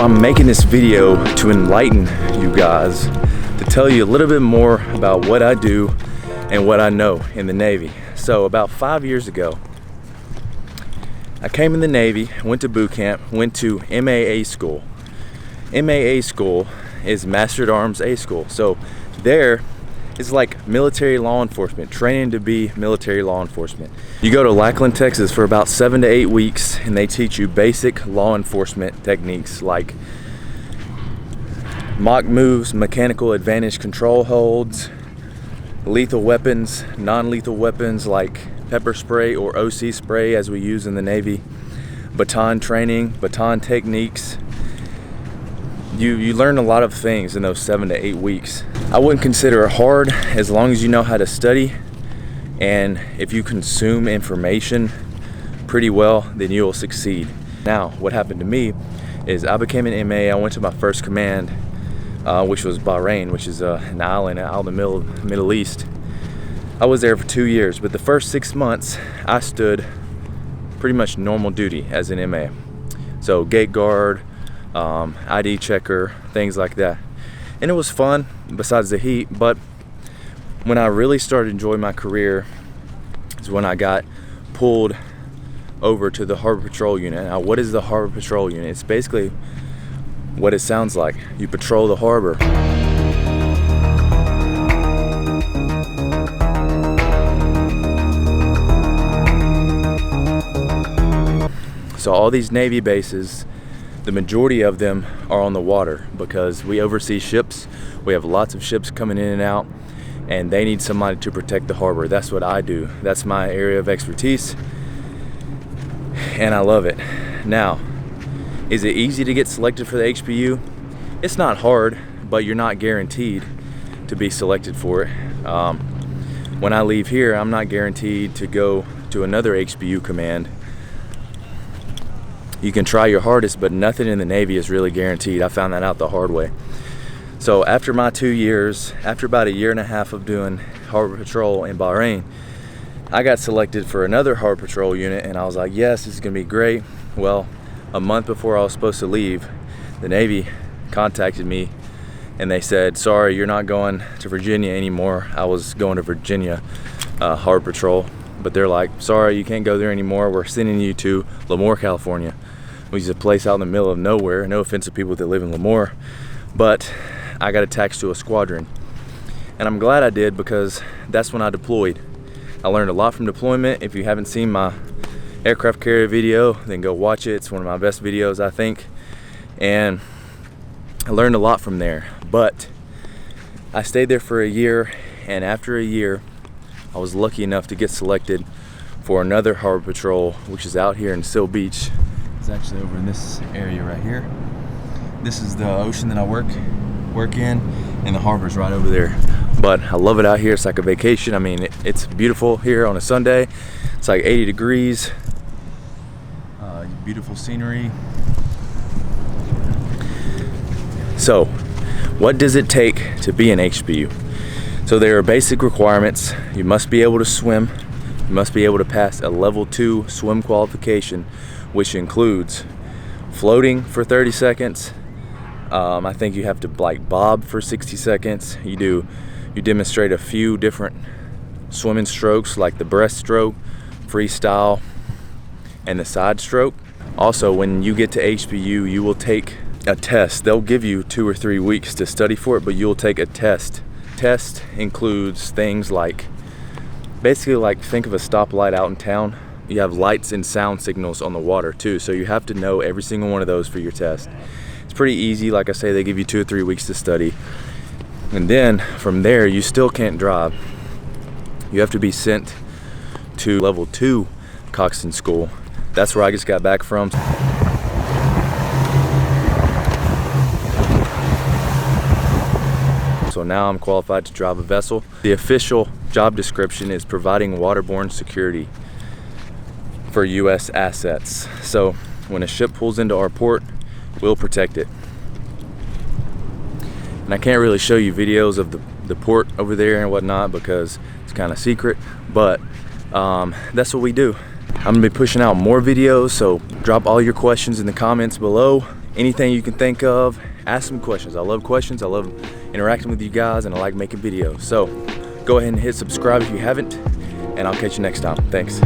I'm making this video to enlighten you guys, to tell you a little bit more about what I do and what I know in the Navy. So about 5 years ago, I came in the Navy, went to boot camp, went to MAA school. MAA school is Master at Arms A school. So there is like military law enforcement, training to be military law enforcement. You go to Lackland, Texas for about 7 to 8 weeks and they teach you basic law enforcement techniques like mock moves, mechanical advantage control holds, lethal weapons, non-lethal weapons like pepper spray or OC spray as we use in the Navy, baton training, baton techniques. You learn a lot of things in those 7 to 8 weeks. I wouldn't consider it hard as long as you know how to study, and if you consume information pretty well, then you'll succeed. Now, what happened to me is I became an MA. I went to my first command, which was Bahrain, which is an island out in the Middle East. I was there for 2 years, but the first 6 months I stood pretty much normal duty as an MA. So gate guard, ID checker, things like that. And it was fun besides the heat, but when I really started enjoying my career is when I got pulled over to the Harbor Patrol Unit. Now, what is the Harbor Patrol Unit? It's basically what it sounds like. You patrol the harbor. So all these Navy bases, the majority of them are on the water because we oversee ships. We have lots of ships coming in and out, and they need somebody to protect the harbor. That's what I do. That's my area of expertise, and I love it. Now, is it easy to get selected for the HPU? It's not hard, but you're not guaranteed to be selected for it. When I leave here, I'm not guaranteed to go to another HPU command. You can try your hardest, but nothing in the Navy is really guaranteed. I found that out the hard way. So after my 2 years, after about 1.5 years of doing Harbor Patrol in Bahrain, I got selected for another Harbor Patrol unit, and I was like, yes, this is gonna be great. Well, a month before I was supposed to leave, the Navy contacted me and they said, sorry, you're not going to Virginia anymore. I was going to Virginia Harbor Patrol, but they're like, sorry, you can't go there anymore. We're sending you to Lemoore, California, which is a place out in the middle of nowhere. No offense to people that live in Lemoore, but I got attached to a squadron. And I'm glad I did because that's when I deployed. I learned a lot from deployment. If you haven't seen my aircraft carrier video, then go watch it. It's one of my best videos, I think. And I learned a lot from there. But I stayed there for 1 year, and after 1 year, I was lucky enough to get selected for another Harbor Patrol, which is out here in Seal Beach. It's actually over in this area right here. This is the ocean that I work in, and the harbor's right over there. But I love it out here. It's like a vacation. I mean, it's beautiful here on a Sunday. It's like 80 degrees. Beautiful scenery. So, what does it take to be an HPU? So there are basic requirements. You must be able to swim. You must be able to pass a level 2 swim qualification, which includes floating for 30 seconds. I think you have to like bob for 60 seconds. You demonstrate a few different swimming strokes like the breaststroke, freestyle, and the side stroke. Also, when you get to HPU, you will take a test. They'll give you 2 or 3 weeks to study for it, but you'll take a test. Test includes things like, basically like think of a stoplight out in town. You have lights and sound signals on the water too, so you have to know every single one of those for your test. It's pretty easy. Like I say, they give you 2 or 3 weeks to study. And then from there, you still can't drive. You have to be sent to level 2 coxswain school. That's where I just got back from. So now I'm qualified to drive a vessel. The official job description is providing waterborne security for U.S. assets. So when a ship pulls into our port, we'll protect it. And I can't really show you videos of the port over there and whatnot because it's kind of secret, but that's what we do. I'm gonna be pushing out more videos, so drop all your questions in the comments below. anything you can think of, ask some questions. I love questions. I love interacting with you guys, and I like making videos. So go ahead and hit subscribe if you haven't, and I'll catch you next time. Thanks.